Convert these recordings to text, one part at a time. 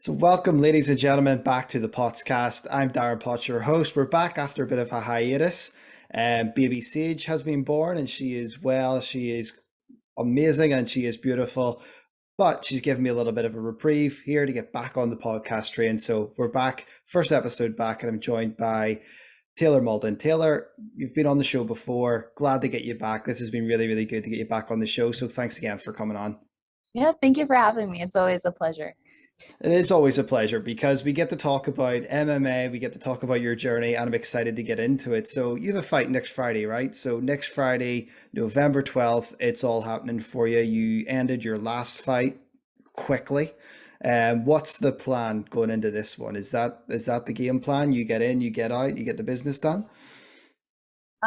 So, welcome, ladies and gentlemen, back to the Pottscast. I'm Darren Potts, your host. We're back after a bit of a hiatus. Baby Sage has been born, and she is well. She is amazing, and she is beautiful. But she's given me a little bit of a reprieve here to get back on the podcast train. So we're back, first episode back, and I'm joined by Taylor Mauldin. Taylor, you've been on the show before. Glad to get you back. This has been really, really good to get you back on the show. So thanks again for coming on. Yeah, thank you for having me. It's always a pleasure. It is always a pleasure because we get to talk about MMA, we get to talk about your journey, and I'm excited to get into it. So, you have a fight next Friday, right? So, next Friday, November 12th, it's all happening for you. You ended your last fight quickly. What's the plan going into this one? Is that the game plan? You get in, you get out, you get the business done?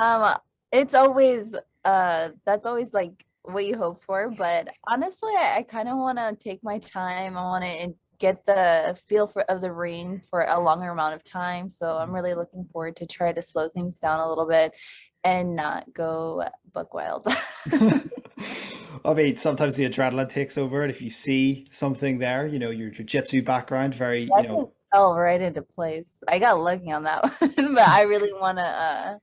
Um, it's always that's always like what you hope for, but honestly, I kind of want to take my time. I want to get the feel of the ring for a longer amount of time. So I'm really looking forward to try to slow things down a little bit and not go buck wild. I mean, sometimes the adrenaline takes over, and if you see something there, your jiu-jitsu background, very, That just fell right into place. I got lucky on that one, but I really want to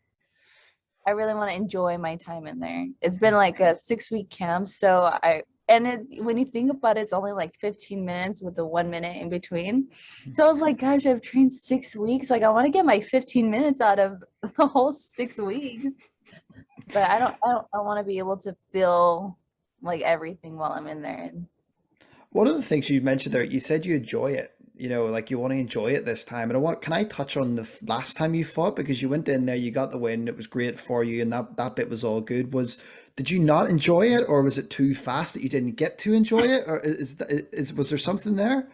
enjoy my time in there. It's been like a 6 week camp, so and it's when you think about it, it's only like 15 minutes with the 1 minute in between. So I was like, gosh, I've trained 6 weeks. Like I want to get my 15 minutes out of the whole 6 weeks. But I want to be able to feel like everything while I'm in there. one of the things you mentioned there, you said you enjoy it. Like you want to enjoy it this time. And can I touch on the last time you fought? Because you went in there, you got the win, it was great for you, and that bit was all good. Did you not enjoy it, or was it too fast that you didn't get to enjoy it? Or was there something there?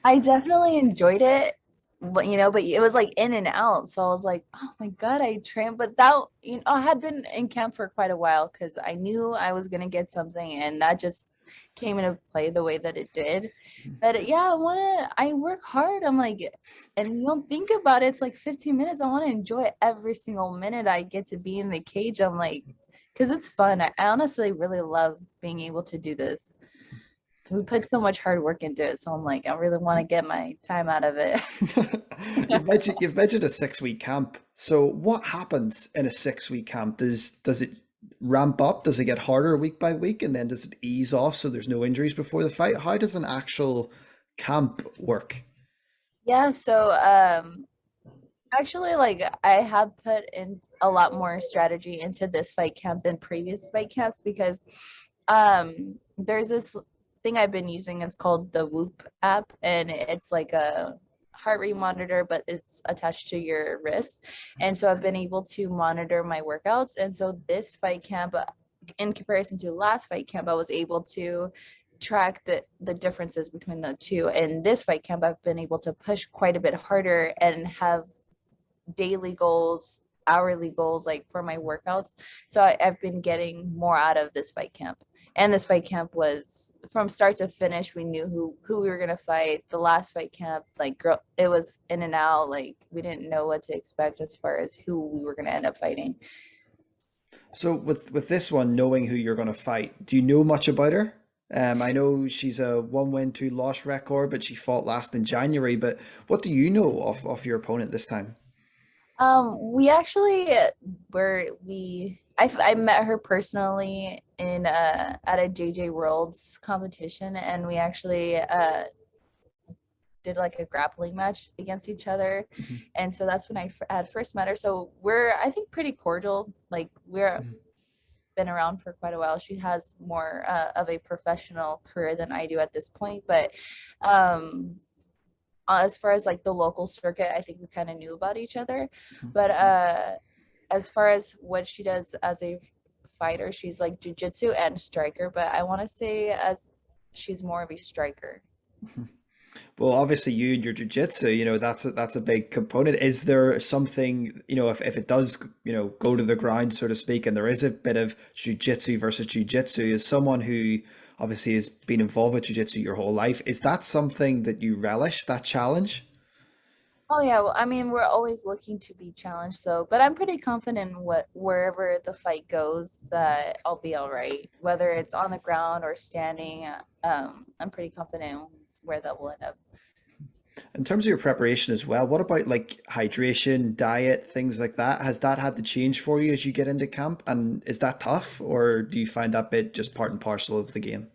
I definitely enjoyed it, but it was like in and out. So I was like, oh my God, I trained. But I had been in camp for quite a while because I knew I was gonna get something, and that just came into play the way that it did. But yeah, I work hard. I'm like, and you don't think about it, it's like 15 minutes. I want to enjoy every single minute I get to be in the cage. I'm like, because it's fun. I honestly really love being able to do this. We put so much hard work into it, so I'm like, I really want to get my time out of it. You've mentioned a 6 week camp. So what happens in a 6 week camp? Does it ramp up? Does it get harder week by week, and then does it ease off so there's no injuries before the fight? How does an actual camp work? Yeah, so actually, like I have put in a lot more strategy into this fight camp than previous fight camps because there's this thing I've been using. It's called the Whoop app, and it's like a heart rate monitor, but it's attached to your wrist. And so I've been able to monitor my workouts. And so this fight camp, in comparison to last fight camp, I was able to track the differences between the two. And this fight camp, I've been able to push quite a bit harder and have daily goals, hourly goals, like for my workouts. So I've been getting more out of this fight camp. And this fight camp was from start to finish. We knew who we were gonna fight. The last fight camp, like girl, it was in and out. Like we didn't know what to expect as far as who we were gonna end up fighting. So with this one, knowing who you're going to fight, do you know much about her? I know she's a one win, two loss record, but she fought last in January. But what do you know of your opponent this time? We actually were we I met her personally in at a JJ Worlds competition, and we actually did like a grappling match against each other. Mhm, And so that's when I had first met her. So we're, I think, pretty cordial. Like we're mhm. been around for quite a while. She has more of a professional career than I do at this point. But um, as far as like the local circuit, I think we kind of knew about each other. But as far as what she does as a fighter, she's like jujitsu and striker. But I want to say as she's more of a striker. Well, obviously, you and your jiu-jitsu, that's a big component. Is there something, if it does, go to the ground, so to speak, and there is a bit of jiu-jitsu versus jiu-jitsu, as someone who obviously has been involved with jiu-jitsu your whole life, is that something that you relish, that challenge? Oh yeah, well, I mean, we're always looking to be challenged, so but I'm pretty confident in what wherever the fight goes that I'll be all right, whether it's on the ground or standing. I'm pretty confident where that will end up. In terms of your preparation as well, what about like hydration, diet, things like that? Has that had to change for you as you get into camp? And is that tough, or do you find that bit just part and parcel of the game?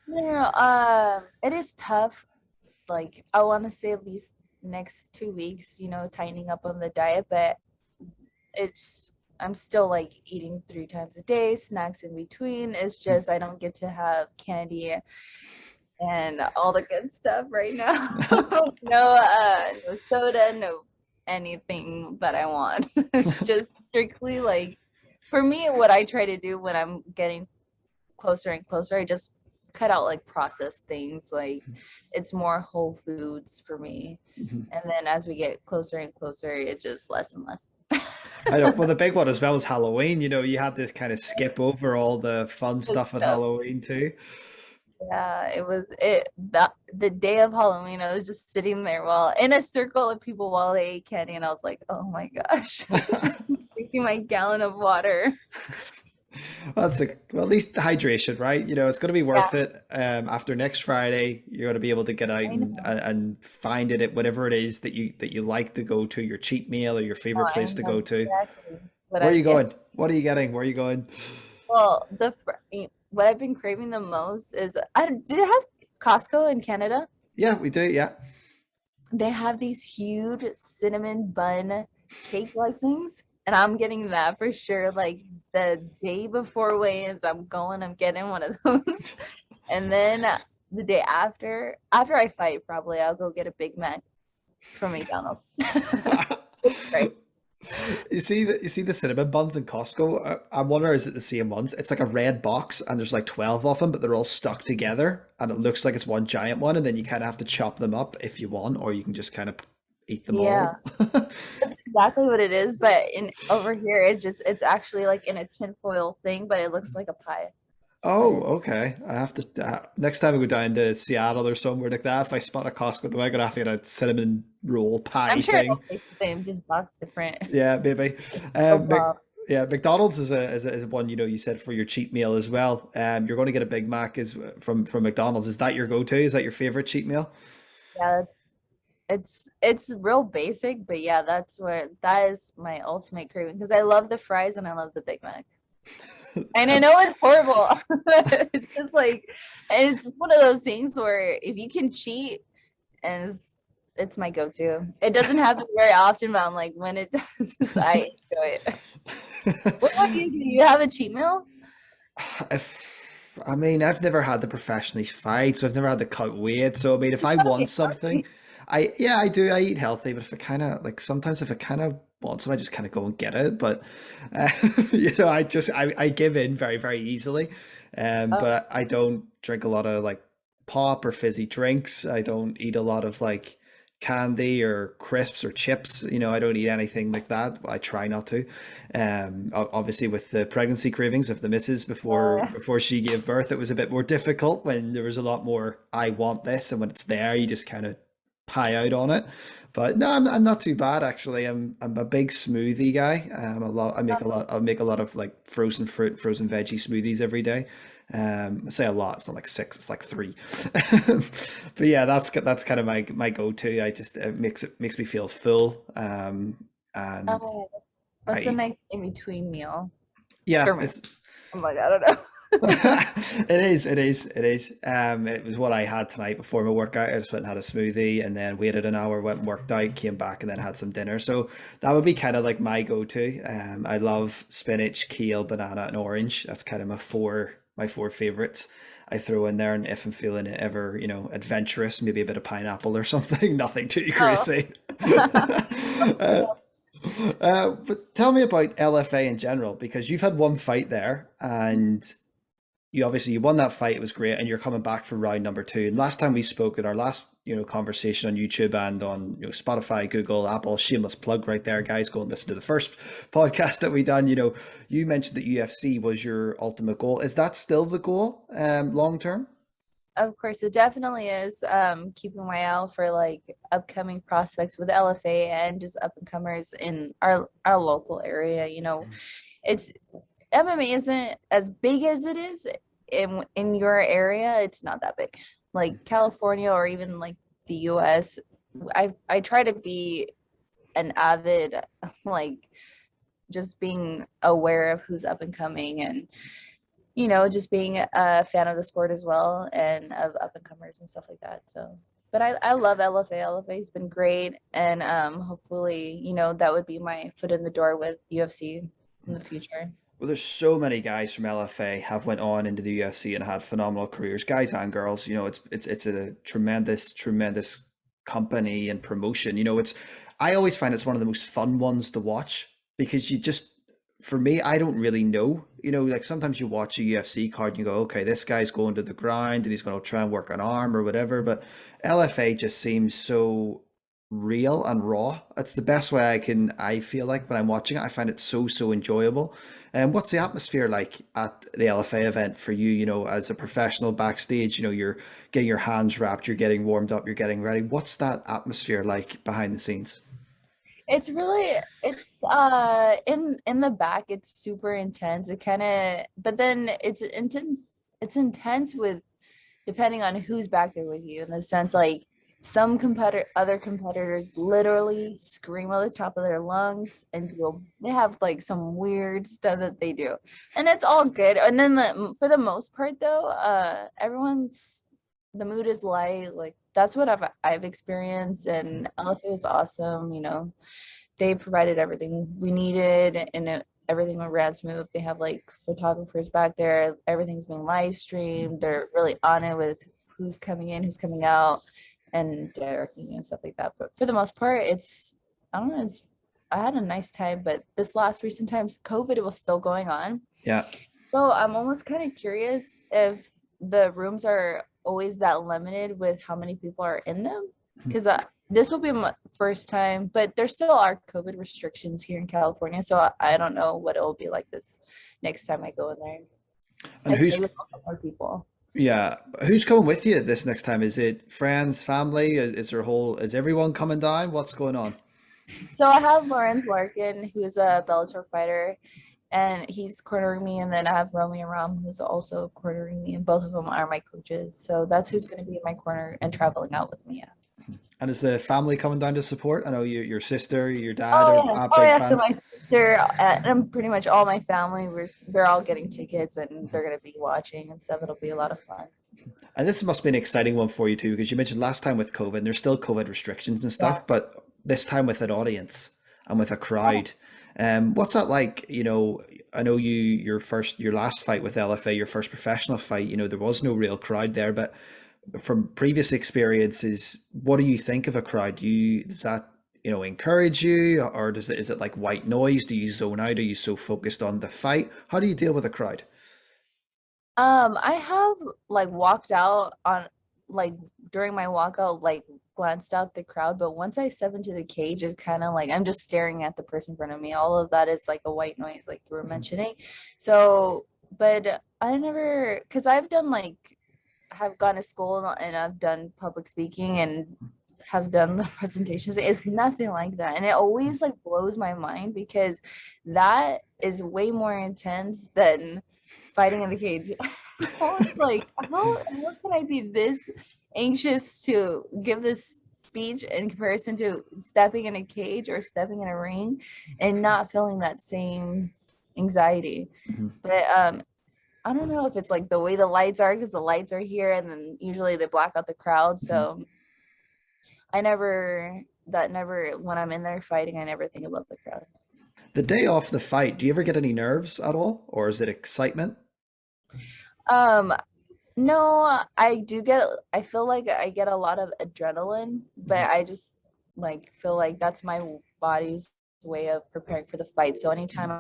It is tough. Like I want to say at least next 2 weeks, tightening up on the diet, but it's I'm still like eating 3 times a day, snacks in between. It's just I don't get to have candy and all the good stuff right now. No soda, no anything that I want. It's just strictly like for me, what I try to do when I'm getting closer and closer, I just cut out like processed things. Like it's more whole foods for me. And then as we get closer and closer, it just less and less. I know. Well, the big one as well was Halloween. You had to kind of skip over all the fun Good stuff at stuff. Halloween too. Yeah, it was it that the day of Halloween, I was just sitting there while in a circle of people while they ate candy, and I was like, oh my gosh, just drinking my gallon of water. Well, well, at least the hydration, right? It's going to be Yeah, worth it. After next Friday, you're going to be able to get out I know. and find it at whatever it is that you like to go to, your cheat meal or your favorite I place to go know to. exactly what Where are I'm you getting. going? What are you getting? Where are you going? Well, what I've been craving the most is I did it have Costco in Canada. Yeah, we do. Yeah. They have these huge cinnamon bun cake like things, and I'm getting that for sure. Like the day before weigh-ins, I'm getting one of those. And then the day after I fight, probably I'll go get a Big Mac from McDonald's. Right. You see the cinnamon buns in Costco. I wonder, is it the same ones? It's like a red box, and there's like 12 of them, but they're all stuck together, and it looks like it's one giant one. And then you kind of have to chop them up if you want, or you can just kind of eat them Yeah, all. exactly what it is. But in over here, it's actually like in a tinfoil thing, but it looks like a pie. But Oh, okay. I have to next time I go down to Seattle or somewhere like that. If I spot a Costco, then I'm gonna have to get a cinnamon roll I'm pie sure it'll thing. taste the same, just box different. Yeah, maybe. So Mc, bomb. yeah, McDonald's is one you said for your cheat meal as well. You're going to get a Big Mac is from McDonald's. Is that your go-to? Is that your favorite cheat meal? Yeah, it's real basic, but yeah, that is my ultimate craving because I love the fries and I love the Big Mac. And I know it's horrible. It's just like it's one of those things where if you can cheat, and it's my go-to. It doesn't happen very often, but I'm like when it does, I enjoy it. What about you? Do you have a cheat meal? I mean, I've never had to professionally fight, so I've never had to cut weight. So I mean, if I want Okay, something, yeah, I do. I eat healthy, but if I kind of like sometimes if I kind of want some, I just kind of go and get it. But uh, I give in very very easily. oh, But I don't drink a lot of like pop or fizzy drinks. I don't eat a lot of like candy or crisps or chips. I don't eat anything like that. I try not to. Obviously, with the pregnancy cravings of the missus yeah. before she gave birth, it was a bit more difficult when there was a lot more. I want this, and when it's there, you just kind of pie out on it. But no, I'm not too bad actually. I'm a big smoothie guy. I make a lot of like frozen fruit, frozen veggie smoothies every day. I say a lot. It's not like six. It's like three. But yeah, that's kind of my go-to. It makes me feel full. And Oh, that's a I nice in between meal yeah, for me. it's I'm like, I don't know. it is. It was what I had tonight before my workout. I just went and had a smoothie and then waited an hour, went and worked out, came back and then had some dinner. So that would be kind of like my go-to. I love spinach, kale, banana, and orange. That's kind of my four favorites. I throw in there, and if I'm feeling it ever, adventurous, maybe a bit of pineapple or something. Nothing too Oh. crazy. Uh, but tell me about LFA in general, because you've had one fight there, and you won that fight. It was great, and you're coming back for round number two. And last time we spoke in our last conversation on YouTube and on Spotify, Google, Apple, shameless plug right there, guys. Go and listen to the first podcast that we done. You mentioned that UFC was your ultimate goal. Is that still the goal, long term? Of course, it definitely is. Keeping my eye out for like upcoming prospects with LFA and just up and comers in our local area. It's MMA isn't as big as it is in your area. It's not that big. Like California or even like the US. I try to be an avid, like, just being aware of who's up and coming, and just being a fan of the sport as well, and of up and comers and stuff like that. So, but I love LFA. LFA has been great, and hopefully, that would be my foot in the door with UFC in the future. Well, there's so many guys from LFA have went on into the UFC and had phenomenal careers, guys and girls. It's a tremendous company and promotion. It's I always find it's one of the most fun ones to watch because for me, I don't really know. Like sometimes you watch a UFC card and you go, okay, this guy's going to the grind and he's going to try and work an arm or whatever. But LFA just seems so real and raw. That's the best way I feel like when I'm watching it. I find it so enjoyable. And what's the atmosphere like at the LFA event for you, as a professional backstage, you're getting your hands wrapped, you're getting warmed up, you're getting ready. What's that atmosphere like behind the scenes? It's in the back, it's super intense. It kind of, but then it's intense with depending on who's back there with you, in the sense like other competitors literally scream at the top of their lungs, and they have like some weird stuff that they do, and it's all good. And then for the most part though, everyone's the mood is light. Like that's what I've experienced, and LFA was awesome. They provided everything we needed, and everything ran smooth. They have like photographers back there. Everything's being live streamed. They're really on it with who's coming in, who's coming out, and directing and stuff like that. But for the most part, I don't know. I had a nice time, but this last recent times, COVID was still going on. Yeah. So I'm almost kind of curious if the rooms are always that limited with how many people are in them, because this will be my first time, but there still are COVID restrictions here in California, so I don't know what it will be like this next time I go in there. And I who's stay with more people. Yeah, who's coming with you this next time? Is it friends, family? Is everyone coming down? What's going on? So I have Lawrence Larkin, who's a Bellator fighter, and he's cornering me, and then I have Romy Ram, who's also cornering me, and both of them are my coaches. So that's who's going to be in my corner and traveling out with me. Yeah. And is the family coming down to support? I know your sister, your dad Oh are yeah. Oh big yeah. So fans. my sister and pretty much all my family, they're all getting tickets, and they're gonna be watching and stuff. It'll be a lot of fun. And this must be an exciting one for you too, because you mentioned last time with COVID, and there's still COVID restrictions and Yeah. stuff, but this time with an audience and with a crowd. What's that like? I know your last fight with LFA, your first professional fight, there was no real crowd there, but from previous experiences, what do you think of a crowd? Does that, encourage you, or is it like white noise? Do you zone out? Are you so focused on the fight? How do you deal with a crowd? I have like walked out on like during my walkout, like glanced out the crowd, but once I step into the cage, it's kind of like I'm just staring at the person in front of me. All of that is like a white noise, like you were mentioning. So, but I never, because I've done like have gone to school and I've done public speaking and have done the presentations. It's nothing like that. And it always like blows my mind because that is way more intense than fighting in the cage. Like, how can I be this anxious to give this speech in comparison to stepping in a cage or stepping in a ring and not feeling that same anxiety? Mhm. But I don't know if it's like the way the lights are, because the lights are here and then usually they black out the crowd. Mhm. So when I'm in there fighting, I never think about the crowd. The day off the fight, do you ever get any nerves at all, or is it excitement? Um, no, I feel like I get a lot of adrenaline, but Mhm. I just like feel like that's my body's way of preparing for the fight. So anytime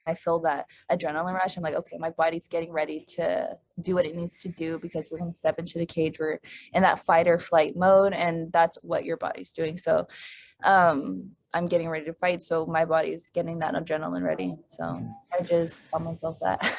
I feel that adrenaline rush, I'm like, okay, my body's getting ready to do what it needs to do because we're going to step into the cage. We're in that fight or flight mode, and that's what your body's doing. So, I'm getting ready to fight, so my body's getting that adrenaline ready. So I just tell myself that.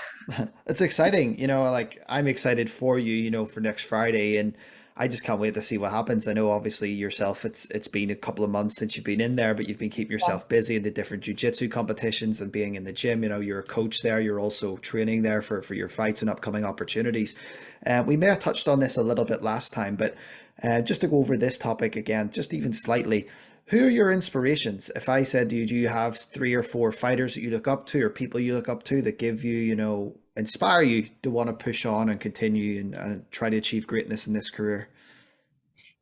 It's exciting, like I'm excited for you, for next Friday. And I just can't wait to see what happens. I know obviously yourself, it's been a couple of months since you've been in there, but you've been keeping Yeah. yourself busy in the different jiu-jitsu competitions and being in the gym. You know, you're a coach there. You're also training there for your fights and upcoming opportunities. We may have touched on this a little bit last time, but just to go over this topic again, just even slightly, who are your inspirations? If I said to you, do you have three or four fighters that you look up to or people you look up to that give you, you know, inspire you to want to push on and continue and try to achieve greatness in this career?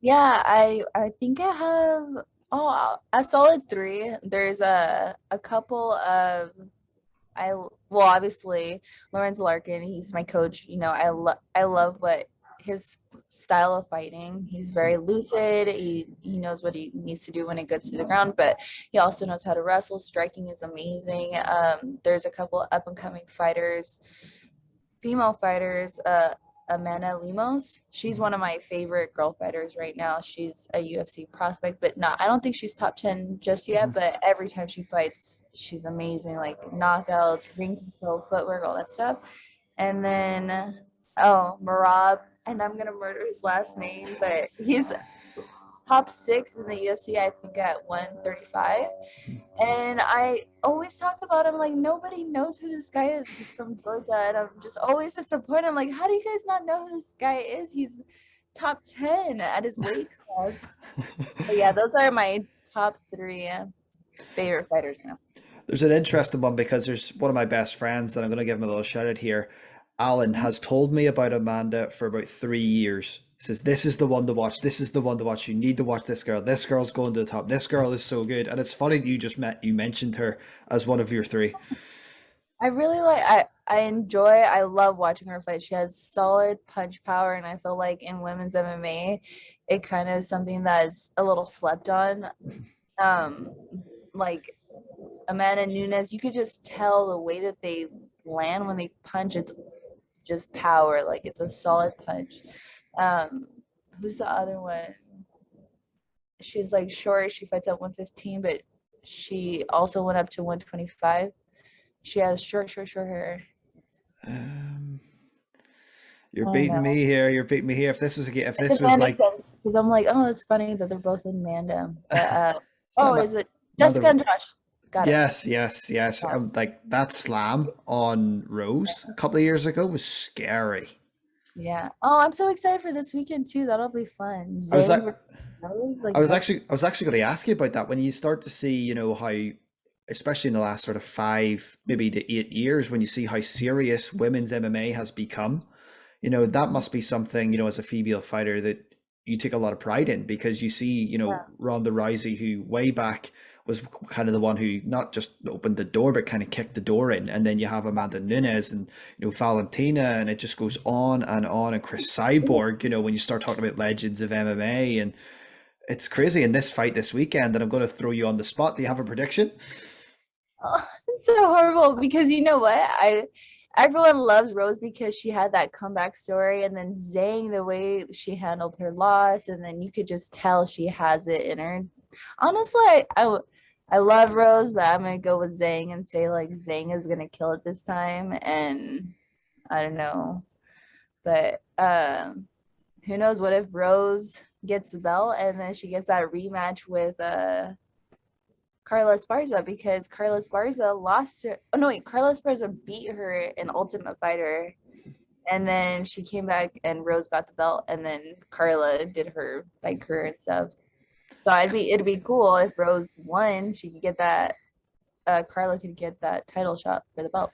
Yeah, I think I have a solid three. There's a couple of well, obviously Lawrence Larkin, he's my coach. You know, I love what his style of fighting. He's very lucid. He knows what he needs to do when it gets to the ground, but he also knows how to wrestle. Striking is amazing. There's a couple up and coming fighters, female fighters. Amanda Lemos. She's one of my favorite girl fighters right now. She's a UFC prospect, but not, I don't think she's top 10 just yet, but every time she fights, she's amazing. Like knockouts, ring control, footwork, all that stuff. And then, oh, Marab, and I'm going to murder his last name, but he's top 6 in the UFC, I think, at 135. And I always talk about him like nobody knows who this guy is. He's from Georgia, and I'm just always disappointed. I'm like, how do you guys not know who this guy is? He's top 10 at his weight class. But yeah, those are my top 3 favorite fighters now. There's an interesting one because there's one of my best friends, and I'm going to give him a little shout out here. Alan Mhm. has told me about Amanda for about 3 years. Says this is the one to watch. This is the one to watch. You need to watch this girl. This girl's going to the top. This girl is so good. And it's funny that you mentioned her as one of your three. I really I love watching her fight. She has solid punch power, and I feel like in women's MMA, it kind of is something that is a little slept on. Um, like Amanda Nunes, you could just tell the way that they land when they punch. It's just power. Like it's a solid punch. Um, who's the other one? She's like short. She fights at 115, but she also went up to 125. She has short hair. Um, you're I don't beating know. me here. You're beating me here. If It this just was makes like, sense because I'm like, oh, it's funny that they're both in Manda. But it's not oh, is it Jessica Amanda. and Josh? Got it. Yes, yes, yes. Like that slam on Rose a couple of years ago was scary. Yeah. Oh, I'm so excited for this weekend too. That'll be fun. I was Zhang like, versus Rose, like I was that's actually I was actually going to ask you about that when you start to see, you know, how, especially in the last sort of 5, maybe to 8 years, when you see how serious women's MMA has become, you know, that must be something, you know, as a female fighter that you take a lot of pride in because you see, you know, yeah. Ronda Rousey, who way back was kind of the one who not just opened the door, but kind of kicked the door in. And then you have Amanda Nunes and, you know, Valentina, and it just goes on and on. And Chris Cyborg, you know, when you start talking about legends of MMA, and it's crazy in this fight this weekend. And I'm going to throw you on the spot. Do you have a prediction? Oh, it's so horrible because you know what? I Everyone loves Rose because she had that comeback story, and then Zhang, the way she handled her loss, and then you could just tell she has it in her. Honestly, I love Rose, but I'm gonna go with Zhang and say like Zhang is gonna kill it this time, and I don't know, but who knows? What if Rose gets the belt and then she gets that rematch with Carla Esparza because Carla Esparza lost her. Oh no, wait, Carla Esparza beat her in Ultimate Fighter, and then she came back and Rose got the belt, and then Carla did her fight career and stuff. So it'd be cool if Rose won. She could get that. Carla could get that title shot for the belt.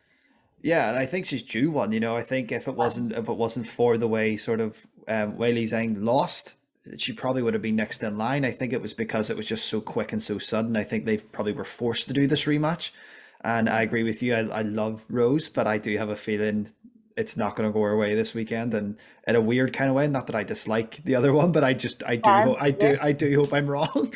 Yeah, and I think she's due one. You know, I think if it wasn't for the way sort of Wei Li Zhang lost, she probably would have been next in line. I think it was because it was just so quick and so sudden. I think they probably were forced to do this rematch. And I agree with you. I love Rose, but I do have a feeling it's not going to go her way this weekend, and in a weird kind of way. Not that I dislike the other one, but Yeah, I do hope I'm wrong.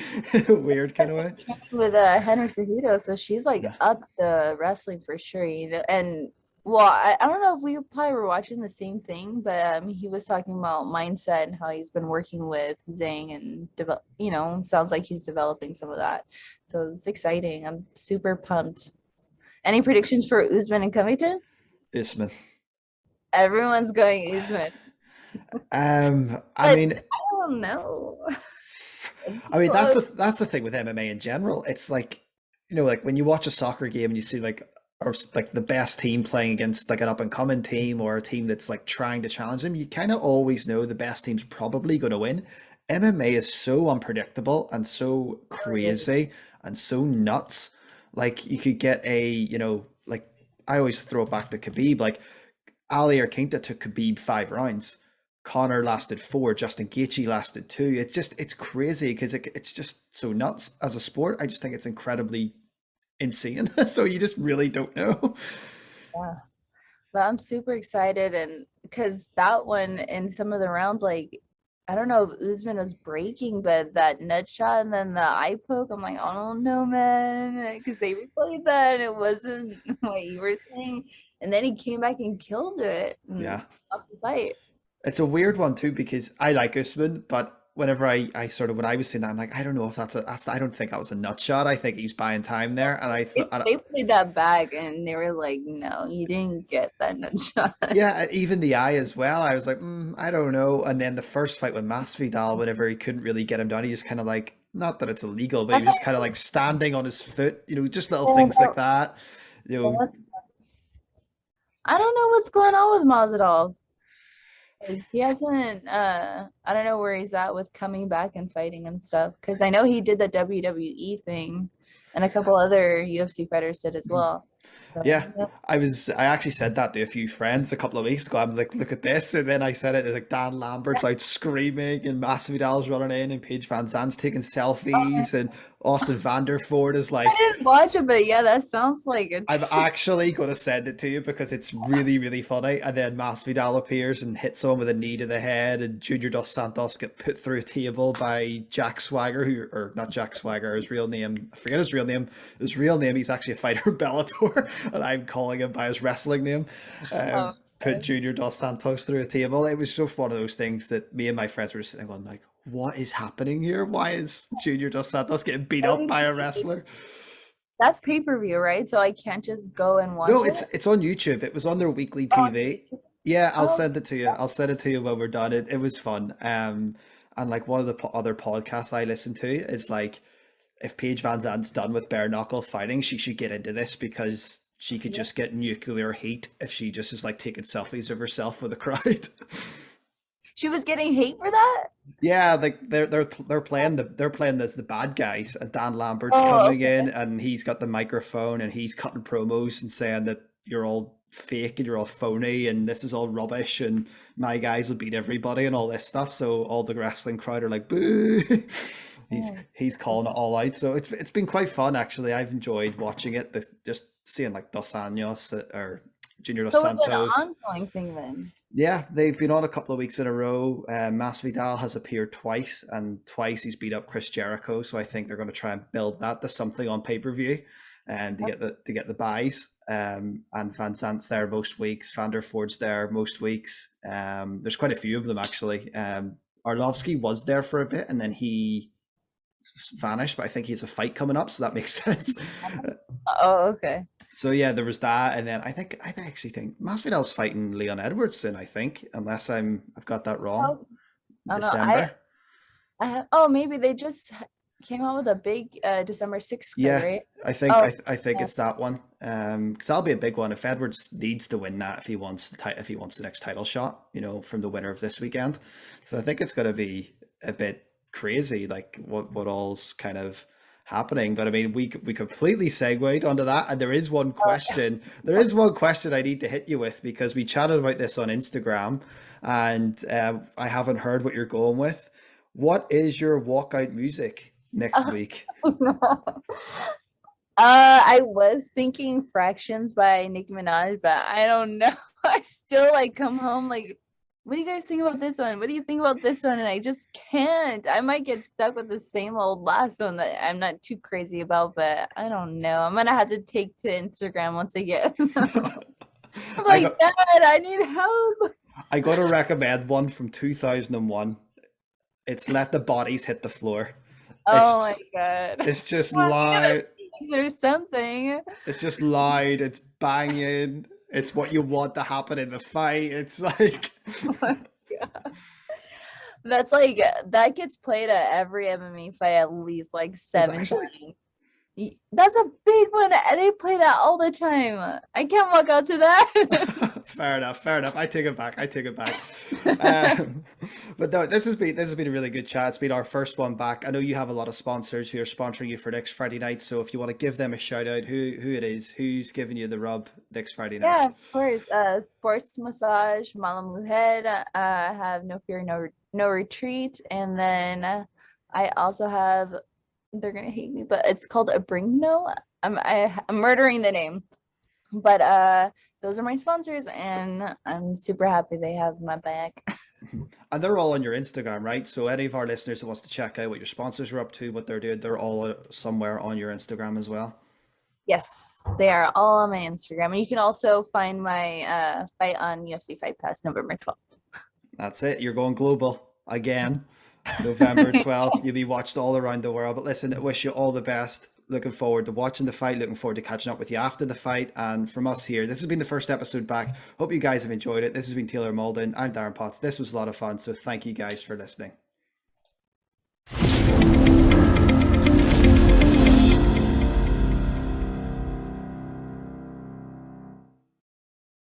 Weird kind of way. with Henry Cejudo, so she's like Yeah. up the wrestling for sure, you know. And well, I don't know if we probably were watching the same thing, but he was talking about mindset and how he's been working with Zhang and develop, you know, sounds like he's developing some of that. So it's exciting. I'm super pumped. Any predictions for Usman and Covington? Isman. Everyone's going Usman. I But mean, don't know. I mean, that's the thing with MMA in general. It's like, like when you watch a soccer game and you see like the best team playing against like an up and coming team or a team that's like trying to challenge them, you kind of always know the best team's probably going to win. MMA is so unpredictable and so crazy and so nuts. Like you could get like I always throw it back to Khabib, like Ali or Quinta took Khabib 5 rounds. Connor lasted 4. Justin Gaethje lasted 2. It's crazy because it's just so nuts as a sport. I just think it's incredibly insane. So you just really don't know. Yeah. But I'm super excited, and because that one in some of the rounds, like I don't know if Usman was breaking, but that nut shot and then the eye poke, I'm like, I don't know, man, because they replayed that and it wasn't what you were saying, and then he came back and killed it and Yeah. stopped the fight. It's a weird one too because I like Usman, but whenever I sort of when I was seeing that, I'm like, I don't know if I don't think that was a nut shot. I think he's buying time there, and I thought, They played that back and they were like, no, you didn't get that nut shot. yeah, even the eye as well. I was like, I don't know. And then the first fight with Masvidal, whenever he couldn't really get him down, he just kind of like, not that it's illegal, but he was just kind of like standing on his foot, just little things like that. You know, I don't know what's going on with Masvidal. He hasn't I don't know where he's at with coming back and fighting and stuff, because I know he did the WWE thing and a couple other UFC fighters did as well. So yeah, I actually said that to a few friends a couple of weeks ago. I'm like, look at this. And then I said it like Dan Lambert's out screaming and Masvidal's running in and Paige Van Zandt's taking selfies and Austin Vanderford is like, I didn't watch it, but yeah, that sounds like a I'm actually going to send it to you because it's really, really funny. And then Masvidal appears and hits someone with a knee to the head, and Junior Dos Santos get put through a table by Jack Swagger, or not Jack Swagger, his real name. I forget his real name. His real name, he's actually a fighter in Bellator, and I'm calling him by his wrestling name. Put Junior Dos Santos through a table. It was just one of those things that me and my friends were sitting on like, what is happening here? Why is Junior Dos Santos getting beat up by a wrestler? That's pay-per-view, right? So I can't just go and watch No, it. it's on YouTube. It was on their weekly TV. Yeah, I'll Oh, send it to you. I'll send it to you when we're done. It was fun. And like one of the other podcasts I listen to is like, if Paige Van Zandt's done with bare knuckle fighting, she should get into this because she could just get nuclear heat if she just is like taking selfies of herself with a crowd. she was getting hate for that? Yeah, like they're playing as the bad guys, and Dan Lambert's Oh, coming okay. in, and he's got the microphone, and he's cutting promos and saying that you're all fake and you're all phony, and this is all rubbish, and my guys will beat everybody, and all this stuff. So all the wrestling crowd are like, boo. He's calling it all out. So it's been quite fun actually. I've enjoyed watching it. Just seeing like Dos Anjos or Junior Dos So it's an Santos. ongoing thing then. Yeah, they've been on a couple of weeks in a row. Masvidal has appeared twice, and twice he's beat up Chris Jericho. So I think they're going to try and build that to something on pay per view, and to get the buys. And Van Zandt's there most weeks. Vanderford's there most weeks. There's quite a few of them actually. Arlovsky was there for a bit, and then he vanished. But I think he has a fight coming up, so that makes sense. Oh, okay. So yeah, there was that, and then I actually think Masvidal's fighting Leon Edwards soon. I think, unless I've got that wrong. Oh, I don't know. December. I have, oh, maybe they just came out with a big December 6th card, Yeah, right? I think Oh, I think it's that one. Because that'll be a big one if Edwards needs to win that if he wants the next title shot, from the winner of this weekend. So I think it's going to be a bit crazy, like what all's kind of happening. But I mean, we completely segued onto that, and there is one question. There is one question I need to hit you with because we chatted about this on Instagram, and I haven't heard what you're going with. What is your walkout music next week? I was thinking Fractions by Nicki Minaj, but I don't know. I still like come home like, what do you guys think about this one? What do you think about this one? And I just can't. I might get stuck with the same old last one that I'm not too crazy about, but I don't know. I'm gonna have to take to Instagram once again. I'm like, Dad, I need help. I got to recommend one from 2001. It's Let the Bodies Hit the Floor. Oh my God. It's just loud. Or something. It's just loud. It's banging. It's what you want to happen in the fight. It's like, Oh my God. That's like that gets played at every MMA fight at least like Is it 7 actually? times. That's a big one. They play that all the time. I can't walk out to that. Fair enough. Fair enough. I take it back. I take it back. Um, but no, this has been a really good chat. It's been our first one back. I know you have a lot of sponsors who are sponsoring you for next Friday night. So if you want to give them a shout out, who it is, who's giving you the rub next Friday night? Yeah, of course. Sports massage, Malam Muhed, have No Fear, No Retreat, and then I also have. They're gonna hate me, but it's called a Bring No. I'm murdering the name, but those are my sponsors, and I'm super happy they have my back. And they're all on your Instagram, right? So any of our listeners who wants to check out what your sponsors are up to, what they're doing, they're all somewhere on your Instagram as well. Yes, they are all on my Instagram, and you can also find my fight on UFC Fight Pass November 12th. That's it. You're going global again. November 12th. You'll be watched all around the world. But listen, I wish you all the best. Looking forward to watching the fight. Looking forward to catching up with you after the fight. And from us here, this has been the first episode back. Hope you guys have enjoyed it. This has been Taylor Mauldin. I'm Darren Potts. This was a lot of fun. So thank you guys for listening.